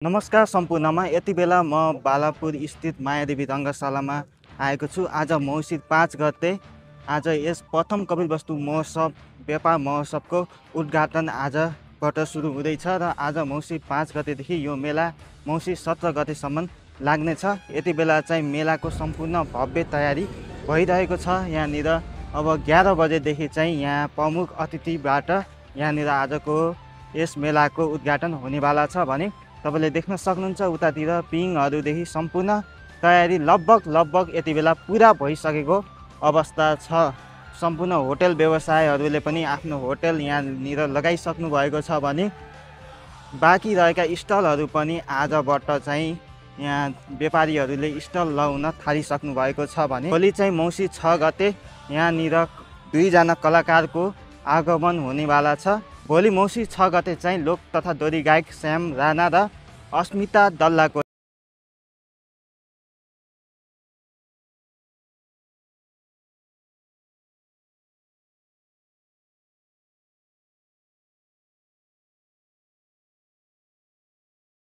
नमस्कार सम्पूर्णमा यति बेला म बालापुर स्थित मायादेवी रङ्गशालामा आएको छु। आज मौसिर 5 गते आज यस प्रथम कपिलवस्तु महोत्सव व्यापार महोत्सवको उद्घाटन आजबाट सुरु हुँदैछ र आज मौसिर 5 गतेदेखि यो मेला मौसिर 17 गतेसम्म लाग्नेछ। यति बेला चाहिँ मेलाको सम्पूर्ण भव्य तयारी भइरहेको छ। यहाँनिर अब 11 बजेदेखि चाहिँ यहाँ प्रमुख अतिथिबाट यहाँनिर आजको यस मेलाको उद्घाटन हुनेवाला छ भने तपाईले देख्न सक्नुहुन्छ उतातिर पिङहरूदेखि सम्पूर्ण तयारी लगभग यति बेला पुरा भइसकेको अवस्था छ। सम्पूर्ण होटल व्यवसायहरूले पनि आफ्नो होटल यहाँनिर लगाइसक्नु भएको छ भने बाँकी रहेका स्टलहरू पनि आजबाट चाहिँ यहाँ व्यापारीहरूले स्टल लगाउन थालिसक्नु भएको छ भने भोलि चाहिँ मौसिर 6 गते यहाँनिर 2 जना कलाकारको आगमन हुनेवाला छ। भोलि मौसिर 6 गते चाहिँ लोक तथा दोहोरी गायक श्याम राणा र अस्मिता दल्लाको